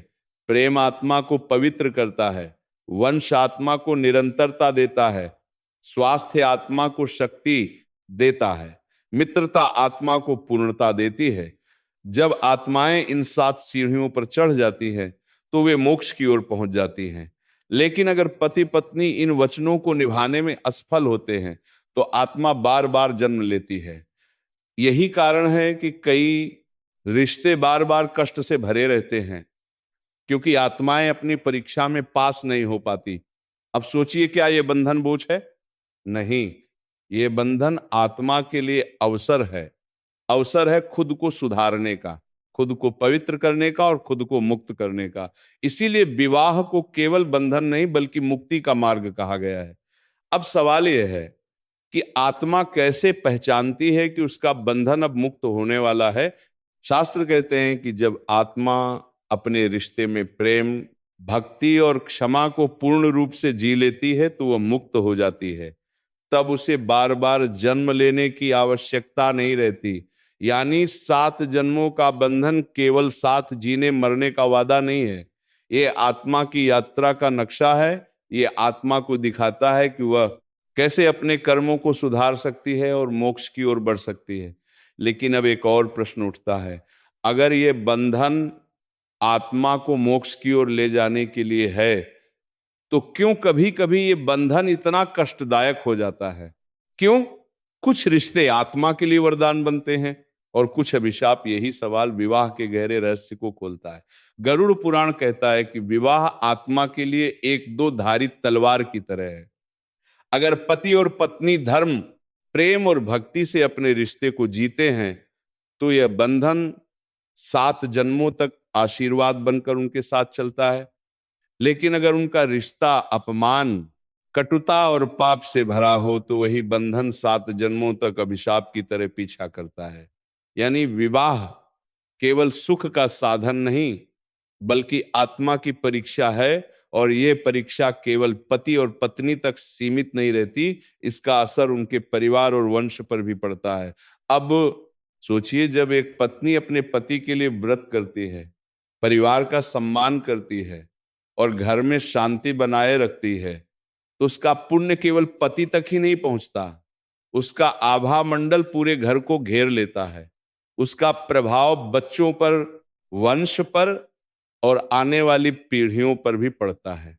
प्रेम आत्मा को पवित्र करता है, वंश आत्मा को निरंतरता देता है, स्वास्थ्य आत्मा को शक्ति देता है, मित्रता आत्मा को पूर्णता देती है। जब आत्माएं इन 7 सीढ़ियों पर चढ़ जाती हैं तो वे मोक्ष की ओर पहुंच जाती हैं। लेकिन अगर पति पत्नी इन वचनों को निभाने में असफल होते हैं तो आत्मा बार बार जन्म लेती है। यही कारण है कि कई रिश्ते बार बार कष्ट से भरे रहते हैं, क्योंकि आत्माएं अपनी परीक्षा में पास नहीं हो पाती। अब सोचिए, क्या यह बंधन बोझ है? नहीं, ये बंधन आत्मा के लिए अवसर है। अवसर है खुद को सुधारने का, खुद को पवित्र करने का और खुद को मुक्त करने का। इसीलिए विवाह को केवल बंधन नहीं बल्कि मुक्ति का मार्ग कहा गया है। अब सवाल यह है कि आत्मा कैसे पहचानती है कि उसका बंधन अब मुक्त होने वाला है? शास्त्र कहते हैं कि जब आत्मा अपने रिश्ते में प्रेम, भक्ति और क्षमा को पूर्ण रूप से जी लेती है तो वह मुक्त हो जाती है। तब उसे बार बार जन्म लेने की आवश्यकता नहीं रहती। यानी 7 जन्मों का बंधन केवल 7 जीने मरने का वादा नहीं है। ये आत्मा की यात्रा का नक्शा है। ये आत्मा को दिखाता है कि वह कैसे अपने कर्मों को सुधार सकती है और मोक्ष की ओर बढ़ सकती है। लेकिन अब एक और प्रश्न उठता है, अगर ये बंधन आत्मा को मोक्ष की ओर ले जाने के लिए है तो क्यों कभी कभी ये बंधन इतना कष्टदायक हो जाता है? क्यों? कुछ रिश्ते आत्मा के लिए वरदान बनते हैं और कुछ अभिशाप। यही सवाल विवाह के गहरे रहस्य को खोलता है। गरुड़ पुराण कहता है कि विवाह आत्मा के लिए एक दो धारी तलवार की तरह है। अगर पति और पत्नी धर्म, प्रेम और भक्ति से अपने रिश्ते को जीते हैं तो यह बंधन 7 जन्मों तक आशीर्वाद बनकर उनके साथ चलता है। लेकिन अगर उनका रिश्ता अपमान, कटुता और पाप से भरा हो तो वही बंधन 7 जन्मों तक अभिशाप की तरह पीछा करता है। यानी विवाह केवल सुख का साधन नहीं बल्कि आत्मा की परीक्षा है, और ये परीक्षा केवल पति और पत्नी तक सीमित नहीं रहती, इसका असर उनके परिवार और वंश पर भी पड़ता है। अब सोचिए, जब एक पत्नी अपने पति के लिए व्रत करती है, परिवार का सम्मान करती है और घर में शांति बनाए रखती है तो उसका पुण्य केवल पति तक ही नहीं पहुंचता, उसका आभा मंडल पूरे घर को घेर लेता है। उसका प्रभाव बच्चों पर, वंश पर और आने वाली पीढ़ियों पर भी पड़ता है।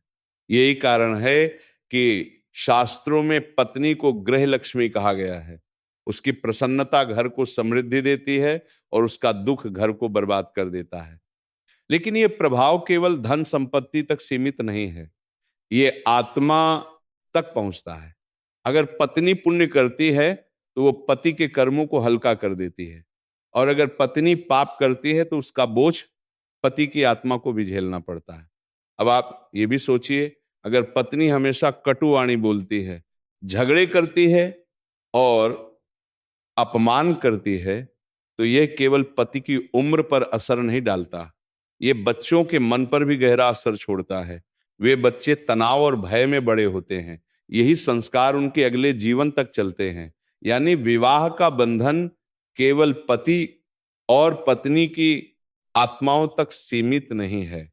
यही कारण है कि शास्त्रों में पत्नी को गृह लक्ष्मी कहा गया है। उसकी प्रसन्नता घर को समृद्धि देती है और उसका दुख घर को बर्बाद कर देता है। लेकिन यह प्रभाव केवल धन संपत्ति तक सीमित नहीं है, ये आत्मा तक पहुंचता है। अगर पत्नी पुण्य करती है तो वो पति के कर्मों को हल्का कर देती है, और अगर पत्नी पाप करती है तो उसका बोझ पति की आत्मा को भी झेलना पड़ता है। अब आप ये भी सोचिए, अगर पत्नी हमेशा कटु वाणी बोलती है, झगड़े करती है और अपमान करती है तो यह केवल पति की उम्र पर असर नहीं डालता, ये बच्चों के मन पर भी गहरा असर छोड़ता है। वे बच्चे तनाव और भय में बड़े होते हैं। यही संस्कार उनके अगले जीवन तक चलते हैं। यानी विवाह का बंधन केवल पति और पत्नी की आत्माओं तक सीमित नहीं है,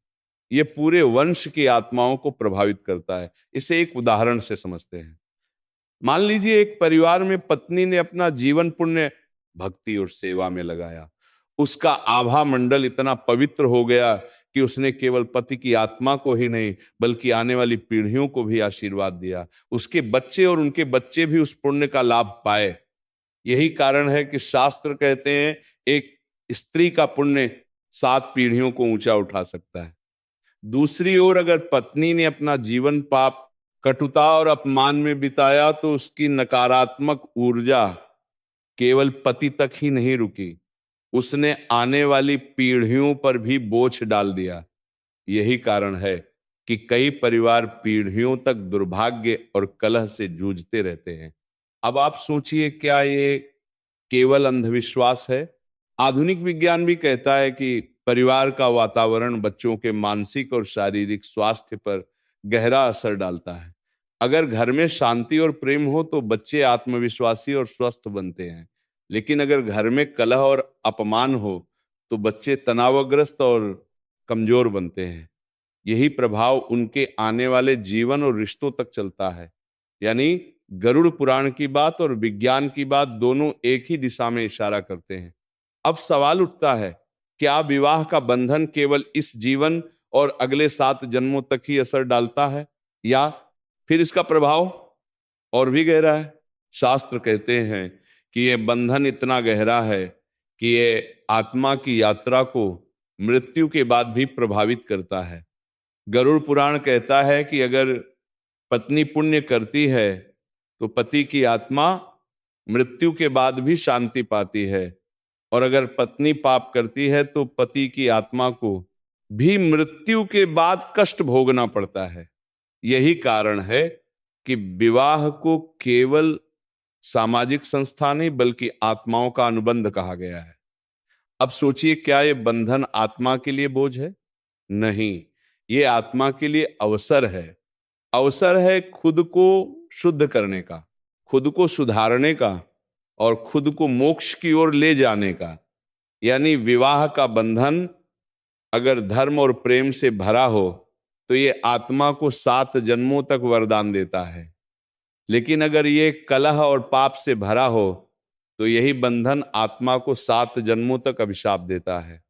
ये पूरे वंश की आत्माओं को प्रभावित करता है। इसे एक उदाहरण से समझते हैं। मान लीजिए एक परिवार में पत्नी ने अपना जीवन पुण्य भक्ति और सेवा में लगाया। उसका आभा मंडल इतना पवित्र हो गया कि उसने केवल पति की आत्मा को ही नहीं बल्कि आने वाली पीढ़ियों को भी आशीर्वाद दिया। उसके बच्चे और उनके बच्चे भी उस पुण्य का लाभ पाए। यही कारण है कि शास्त्र कहते हैं एक स्त्री का पुण्य 7 पीढ़ियों को ऊंचा उठा सकता है। दूसरी ओर अगर पत्नी ने अपना जीवन पाप, कटुता और अपमान में बिताया तो उसकी नकारात्मक ऊर्जा केवल पति तक ही नहीं रुकी, उसने आने वाली पीढ़ियों पर भी बोझ डाल दिया। यही कारण है कि कई परिवार पीढ़ियों तक दुर्भाग्य और कलह से जूझते रहते हैं। अब आप सोचिए, क्या ये केवल अंधविश्वास है? आधुनिक विज्ञान भी कहता है कि परिवार का वातावरण बच्चों के मानसिक और शारीरिक स्वास्थ्य पर गहरा असर डालता है। अगर घर में शांति और प्रेम हो तो बच्चे आत्मविश्वासी और स्वस्थ बनते हैं। लेकिन अगर घर में कलह और अपमान हो तो बच्चे तनावग्रस्त और कमजोर बनते हैं। यही प्रभाव उनके आने वाले जीवन और रिश्तों तक चलता है। यानी गरुड़ पुराण की बात और विज्ञान की बात दोनों एक ही दिशा में इशारा करते हैं। अब सवाल उठता है, क्या विवाह का बंधन केवल इस जीवन और अगले 7 जन्मों तक ही असर डालता है, या फिर इसका प्रभाव और भी गहरा है? शास्त्र कहते हैं कि ये बंधन इतना गहरा है कि ये आत्मा की यात्रा को मृत्यु के बाद भी प्रभावित करता है। गरुड़ पुराण कहता है कि अगर पत्नी पुण्य करती है तो पति की आत्मा मृत्यु के बाद भी शांति पाती है, और अगर पत्नी पाप करती है तो पति की आत्मा को भी मृत्यु के बाद कष्ट भोगना पड़ता है। यही कारण है कि विवाह को केवल सामाजिक संस्था नहीं बल्कि आत्माओं का अनुबंध कहा गया है। अब सोचिए, क्या ये बंधन आत्मा के लिए बोझ है? नहीं, ये आत्मा के लिए अवसर है। अवसर है खुद को शुद्ध करने का, खुद को सुधारने का, और खुद को मोक्ष की ओर ले जाने का। यानी विवाह का बंधन अगर धर्म और प्रेम से भरा हो तो ये आत्मा को 7 जन्मों तक वरदान देता है, लेकिन अगर ये कलह और पाप से भरा हो तो यही बंधन आत्मा को 7 जन्मों तक अभिशाप देता है।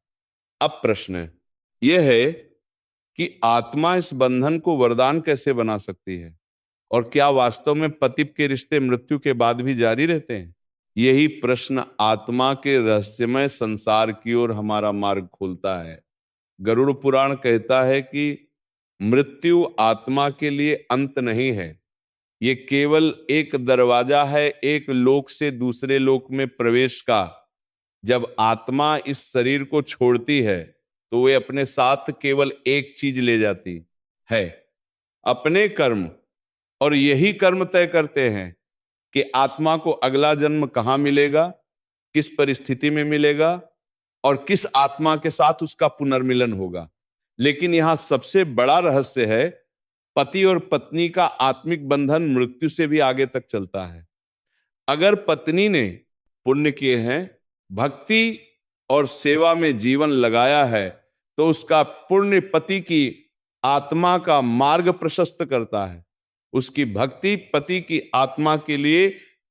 अब प्रश्न यह है कि आत्मा इस बंधन को वरदान कैसे बना सकती है, और क्या वास्तव में पति के रिश्ते मृत्यु के बाद भी जारी रहते हैं? यही प्रश्न आत्मा के रहस्यमय संसार की ओर हमारा मार्ग खोलता है। गरुड़ पुराण कहता है कि मृत्यु आत्मा के लिए अंत नहीं है, ये केवल एक दरवाजा है एक लोक से दूसरे लोक में प्रवेश का। जब आत्मा इस शरीर को छोड़ती है तो वे अपने साथ केवल एक चीज ले जाती है, अपने कर्म। और यही कर्म तय करते हैं कि आत्मा को अगला जन्म कहां मिलेगा, किस परिस्थिति में मिलेगा, और किस आत्मा के साथ उसका पुनर्मिलन होगा। लेकिन यहां सबसे बड़ा रहस्य है, पति और पत्नी का आत्मिक बंधन मृत्यु से भी आगे तक चलता है। अगर पत्नी ने पुण्य किए हैं, भक्ति और सेवा में जीवन लगाया है, तो उसका पुण्य पति की आत्मा का मार्ग प्रशस्त करता है। उसकी भक्ति पति की आत्मा के लिए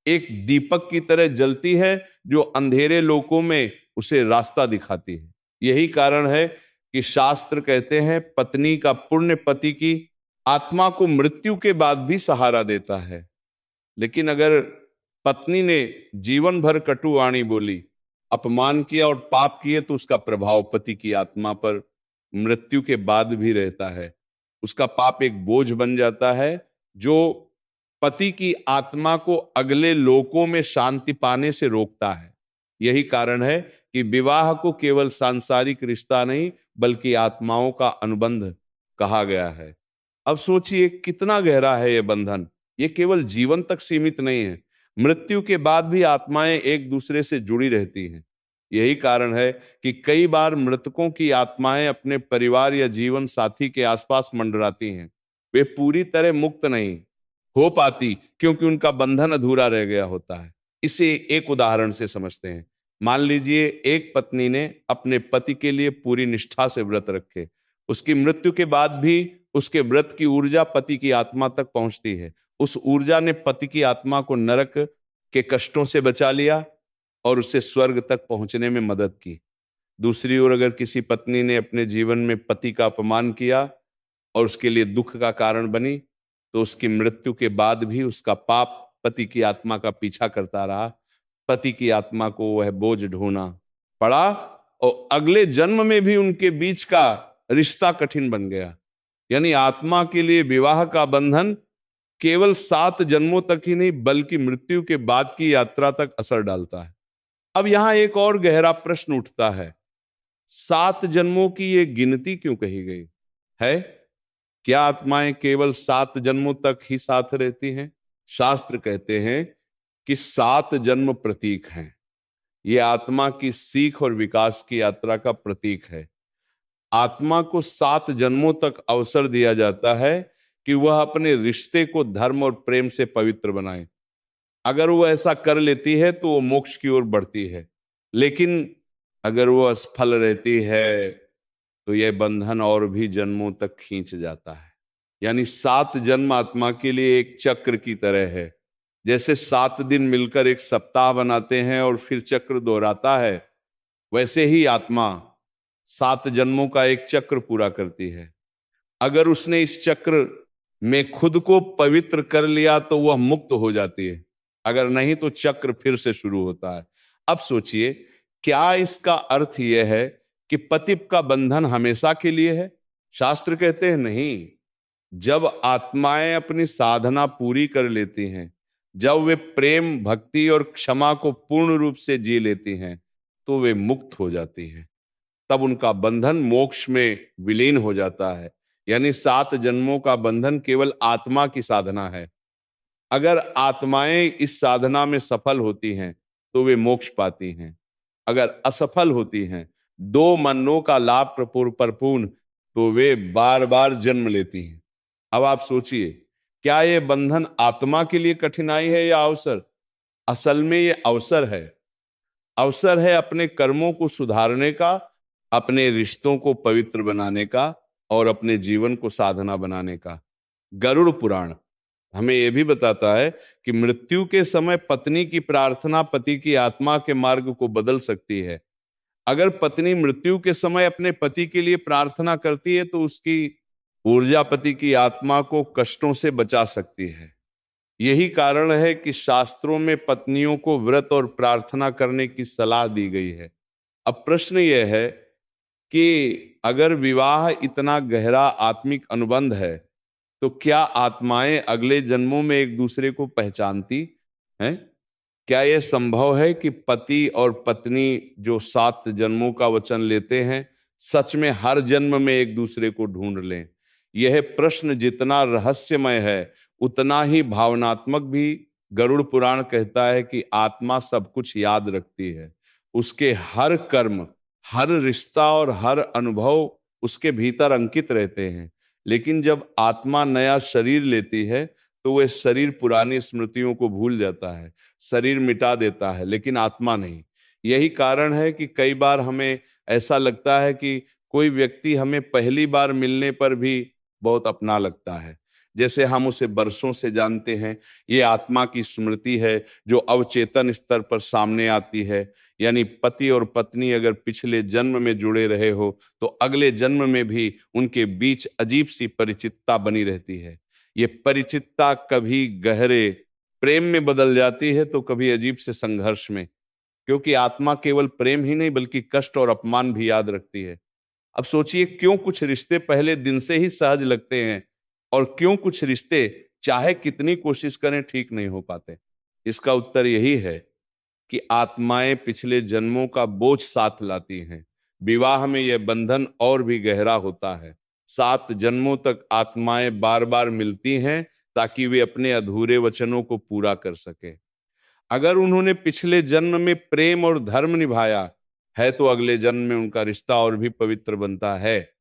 एक दीपक की तरह जलती है जो अंधेरे लोकों में उसे रास्ता दिखाती है। यही कारण है कि शास्त्र कहते हैं पत्नी का पुण्य पति की आत्मा को मृत्यु के बाद भी सहारा देता है। लेकिन अगर पत्नी ने जीवन भर कटु वाणी बोली, अपमान किया और पाप किए तो उसका प्रभाव पति की आत्मा पर मृत्यु के बाद भी रहता है। उसका पाप एक बोझ बन जाता है जो पति की आत्मा को अगले लोकों में शांति पाने से रोकता है। यही कारण है कि विवाह को केवल सांसारिक रिश्ता नहीं बल्कि आत्माओं का अनुबंध कहा गया है। अब सोचिए कितना गहरा है यह बंधन। यह केवल जीवन तक सीमित नहीं है, मृत्यु के बाद भी आत्माएं एक दूसरे से जुड़ी रहती हैं। यही कारण है कि कई बार मृतकों की आत्माएं अपने परिवार या जीवन साथी के आसपास मंडराती हैं। वे पूरी तरह मुक्त नहीं हो पाती क्योंकि उनका बंधन अधूरा रह गया होता है। इसे एक उदाहरण से समझते हैं। मान लीजिए एक पत्नी ने अपने पति के लिए पूरी निष्ठा से व्रत रखे, उसकी मृत्यु के बाद भी उसके व्रत की ऊर्जा पति की आत्मा तक पहुंचती है। उस ऊर्जा ने पति की आत्मा को नरक के कष्टों से बचा लिया और उसे स्वर्ग तक पहुंचने में मदद की। दूसरी ओर अगर किसी पत्नी ने अपने जीवन में पति का अपमान किया और उसके लिए दुख का कारण बनी, तो उसकी मृत्यु के बाद भी उसका पाप पति की आत्मा का पीछा करता रहा। पति की आत्मा को वह बोझ ढोना पड़ा और अगले जन्म में भी उनके बीच का रिश्ता कठिन बन गया। यानी आत्मा के लिए विवाह का बंधन केवल 7 जन्मों तक ही नहीं बल्कि मृत्यु के बाद की यात्रा तक असर डालता है। अब यहां एक और गहरा प्रश्न उठता है, 7 जन्मों की ये गिनती क्यों कही गई है? क्या आत्माएं केवल 7 जन्मों तक ही साथ रहती हैं? शास्त्र कहते हैं कि 7 जन्म प्रतीक हैं। ये आत्मा की सीख और विकास की यात्रा का प्रतीक है। आत्मा को 7 जन्मों तक अवसर दिया जाता है कि वह अपने रिश्ते को धर्म और प्रेम से पवित्र बनाए। अगर वो ऐसा कर लेती है तो वो मोक्ष की ओर बढ़ती है, लेकिन अगर वो असफल रहती है तो यह बंधन और भी जन्मों तक खींच जाता है। यानी 7 जन्म आत्मा के लिए एक चक्र की तरह है। जैसे 7 दिन मिलकर एक सप्ताह बनाते हैं और फिर चक्र दोहराता है, वैसे ही आत्मा 7 जन्मों का एक चक्र पूरा करती है। अगर उसने इस चक्र में खुद को पवित्र कर लिया तो वह मुक्त हो जाती है, अगर नहीं तो चक्र फिर से शुरू होता है। अब सोचिए, क्या इसका अर्थ यह है कि पति का बंधन हमेशा के लिए है? शास्त्र कहते हैं नहीं। जब आत्माएं अपनी साधना पूरी कर लेती हैं, जब वे प्रेम, भक्ति और क्षमा को पूर्ण रूप से जी लेती हैं, तो वे मुक्त हो जाती हैं। तब उनका बंधन मोक्ष में विलीन हो जाता है। यानी 7 जन्मों का बंधन केवल आत्मा की साधना है। अगर आत्माएं इस साधना में सफल होती हैं तो वे मोक्ष पाती हैं। अगर असफल होती हैं, 2 मनों का लाभ परिपूर्ण, तो वे बार बार जन्म लेती हैं। अब आप सोचिए, क्या यह बंधन आत्मा के लिए कठिनाई है या अवसर? असल में यह अवसर है। अवसर है अपने कर्मों को सुधारने का, अपने रिश्तों को पवित्र बनाने का और अपने जीवन को साधना बनाने का। गरुड़ पुराण हमें यह भी बताता है कि मृत्यु के समय पत्नी की प्रार्थना पति की आत्मा के मार्ग को बदल सकती है। अगर पत्नी मृत्यु के समय अपने पति के लिए प्रार्थना करती है तो उसकी ऊर्जा पति की आत्मा को कष्टों से बचा सकती है। यही कारण है कि शास्त्रों में पत्नियों को व्रत और प्रार्थना करने की सलाह दी गई है। अब प्रश्न यह है कि अगर विवाह इतना गहरा आत्मिक अनुबंध है, तो क्या आत्माएं अगले जन्मों में एक दूसरे को पहचानती हैं? क्या यह संभव है कि पति और पत्नी जो 7 जन्मों का वचन लेते हैं, सच में हर जन्म में एक दूसरे को ढूंढ लें? यह प्रश्न जितना रहस्यमय है, उतना ही भावनात्मक भी। गरुड़ पुराण कहता है कि आत्मा सब कुछ याद रखती है। उसके हर कर्म, हर रिश्ता और हर अनुभव उसके भीतर अंकित रहते हैं। लेकिन जब आत्मा नया शरीर लेती है तो वह शरीर पुरानी स्मृतियों को भूल जाता है, शरीर मिटा देता है, लेकिन आत्मा नहीं। यही कारण है कि कई बार हमें ऐसा लगता है कि कोई व्यक्ति हमें पहली बार मिलने पर भी बहुत अपना लगता है, जैसे हम उसे बरसों से जानते हैं। ये आत्मा की स्मृति है जो अवचेतन स्तर पर सामने आती है। यानी पति और पत्नी अगर पिछले जन्म में जुड़े रहे हो तो अगले जन्म में भी उनके बीच अजीब सी परिचितता बनी रहती है। ये परिचितता कभी गहरे प्रेम में बदल जाती है तो कभी अजीब से संघर्ष में, क्योंकि आत्मा केवल प्रेम ही नहीं बल्कि कष्ट और अपमान भी याद रखती है। अब सोचिए, क्यों कुछ रिश्ते पहले दिन से ही सहज लगते हैं और क्यों कुछ रिश्ते चाहे कितनी कोशिश करें ठीक नहीं हो पाते? इसका उत्तर यही है कि आत्माएं पिछले जन्मों का बोझ साथ लाती हैं। विवाह में यह बंधन और भी गहरा होता है। 7 जन्मों तक आत्माएं बार बार मिलती हैं ताकि वे अपने अधूरे वचनों को पूरा कर सके। अगर उन्होंने पिछले जन्म में प्रेम और धर्म निभाया है तो अगले जन्म में उनका रिश्ता और भी पवित्र बनता है।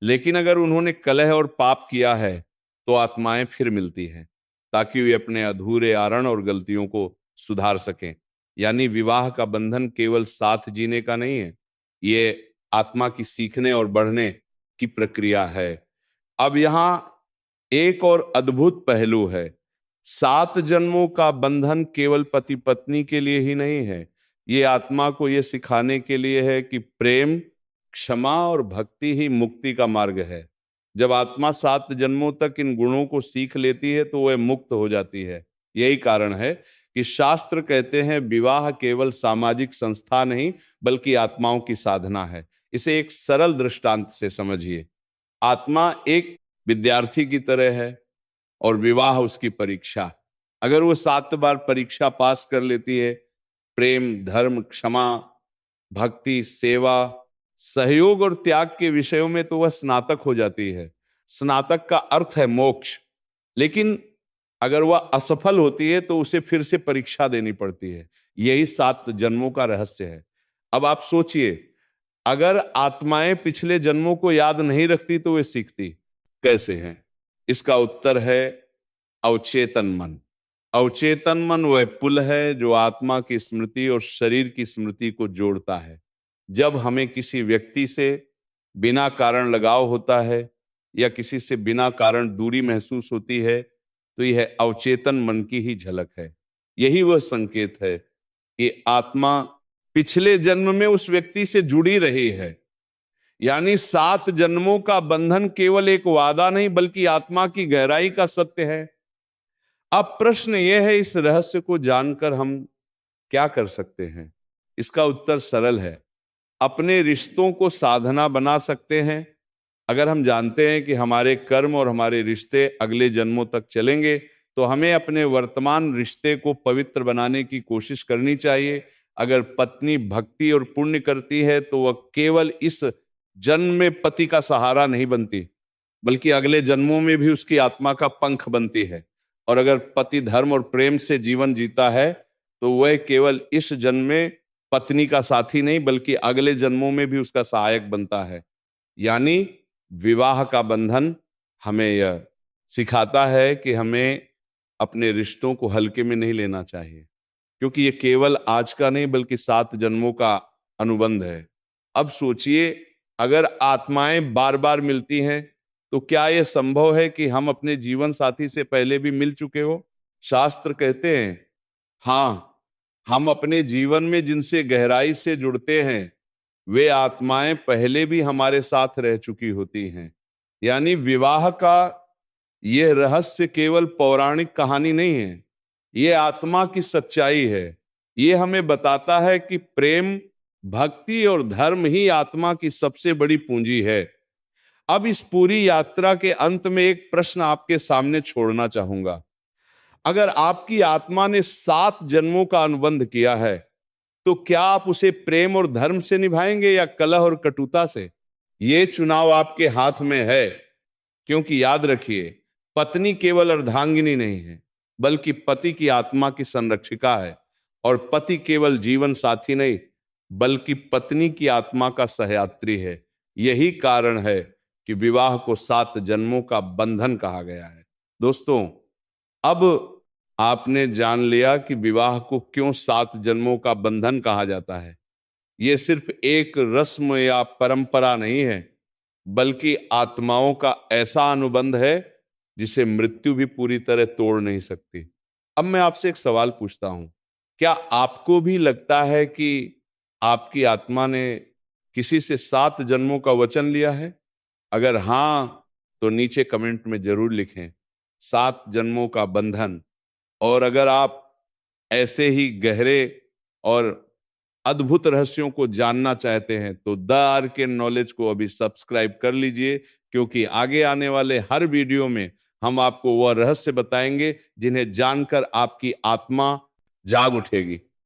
लेकिन अगर उन्होंने कलह और पाप किया है तो आत्माएं फिर मिलती हैं ताकि वे अपने अधूरे आरण और गलतियों को सुधार सकें। यानी विवाह का बंधन केवल साथ जीने का नहीं है, ये आत्मा की सीखने और बढ़ने की प्रक्रिया है। अब यहां एक और अद्भुत पहलू है। 7 जन्मों का बंधन केवल पति पत्नी के लिए ही नहीं है, ये आत्मा को यह सिखाने के लिए है कि प्रेम, क्षमा और भक्ति ही मुक्ति का मार्ग है। जब आत्मा 7 जन्मों तक इन गुणों को सीख लेती है तो वह मुक्त हो जाती है। यही कारण है कि शास्त्र कहते हैं विवाह केवल सामाजिक संस्था नहीं बल्कि आत्माओं की साधना है। इसे एक सरल दृष्टांत से समझिए। आत्मा एक विद्यार्थी की तरह है और विवाह उसकी परीक्षा। अगर वो 7 बार परीक्षा पास कर लेती है, प्रेम, धर्म, क्षमा, भक्ति, सेवा, सहयोग और त्याग के विषयों में, तो वह स्नातक हो जाती है। स्नातक का अर्थ है मोक्ष। लेकिन अगर वह असफल होती है तो उसे फिर से परीक्षा देनी पड़ती है। यही 7 जन्मों का रहस्य है। अब आप सोचिए, अगर आत्माएं पिछले जन्मों को याद नहीं रखती तो वे सीखती कैसे हैं? इसका उत्तर है अवचेतन मन। अवचेतन मन वह पुल है जो आत्मा की स्मृति और शरीर की स्मृति को जोड़ता है। जब हमें किसी व्यक्ति से बिना कारण लगाव होता है या किसी से बिना कारण दूरी महसूस होती है तो यह अवचेतन मन की ही झलक है। यही वह संकेत है कि आत्मा पिछले जन्म में उस व्यक्ति से जुड़ी रही है यानी 7 जन्मों का बंधन केवल एक वादा नहीं बल्कि आत्मा की गहराई का सत्य है। अब प्रश्न यह है, इस रहस्य को जानकर हम क्या कर सकते हैं? इसका उत्तर सरल है। अपने रिश्तों को साधना बना सकते हैं। अगर हम जानते हैं कि हमारे कर्म और हमारे रिश्ते अगले जन्मों तक चलेंगे, तो हमें अपने वर्तमान रिश्ते को पवित्र बनाने की कोशिश करनी चाहिए। अगर पत्नी भक्ति और पुण्य करती है तो वह केवल इस जन्म में पति का सहारा नहीं बनती, बल्कि अगले जन्मों में भी उसकी आत्मा का पंख बनती है। और अगर पति धर्म और प्रेम से जीवन जीता है तो वह केवल इस जन्म में पत्नी का साथी नहीं बल्कि अगले जन्मों में भी उसका सहायक बनता है। यानी विवाह का बंधन हमें यह सिखाता है कि हमें अपने रिश्तों को हल्के में नहीं लेना चाहिए, क्योंकि ये केवल आज का नहीं बल्कि 7 जन्मों का अनुबंध है। अब सोचिए, अगर आत्माएं बार बार मिलती हैं तो क्या यह संभव है कि हम अपने जीवन साथी से पहले भी मिल चुके हो? शास्त्र कहते हैं, हाँ, हम अपने जीवन में जिनसे गहराई से जुड़ते हैं वे आत्माएं पहले भी हमारे साथ रह चुकी होती हैं। यानी विवाह का यह रहस्य केवल पौराणिक कहानी नहीं है, ये आत्मा की सच्चाई है। ये हमें बताता है कि प्रेम, भक्ति और धर्म ही आत्मा की सबसे बड़ी पूंजी है। अब इस पूरी यात्रा के अंत में एक प्रश्न आपके सामने छोड़ना चाहूंगा। अगर आपकी आत्मा ने 7 जन्मों का अनुबंध किया है तो क्या आप उसे प्रेम और धर्म से निभाएंगे या कलह और कटुता से? ये चुनाव आपके हाथ में है। क्योंकि याद रखिए, पत्नी केवल अर्धांगिनी नहीं है बल्कि पति की आत्मा की संरक्षिका है, और पति केवल जीवन साथी नहीं बल्कि पत्नी की आत्मा का सहयात्री है। यही कारण है कि विवाह को 7 जन्मों का बंधन कहा गया है। दोस्तों, अब आपने जान लिया कि विवाह को क्यों 7 जन्मों का बंधन कहा जाता है। यह सिर्फ एक रस्म या परंपरा नहीं है बल्कि आत्माओं का ऐसा अनुबंध है जिसे मृत्यु भी पूरी तरह तोड़ नहीं सकती। अब मैं आपसे एक सवाल पूछता हूं, क्या आपको भी लगता है कि आपकी आत्मा ने किसी से 7 जन्मों का वचन लिया है? अगर हां, तो नीचे कमेंट में जरूर लिखें 7 जन्मों का बंधन। और अगर आप ऐसे ही गहरे और अद्भुत रहस्यों को जानना चाहते हैं तो द आर्केन नॉलेज को अभी सब्सक्राइब कर लीजिए, क्योंकि आगे आने वाले हर वीडियो में हम आपको वह रहस्य बताएंगे जिन्हें जानकर आपकी आत्मा जाग उठेगी।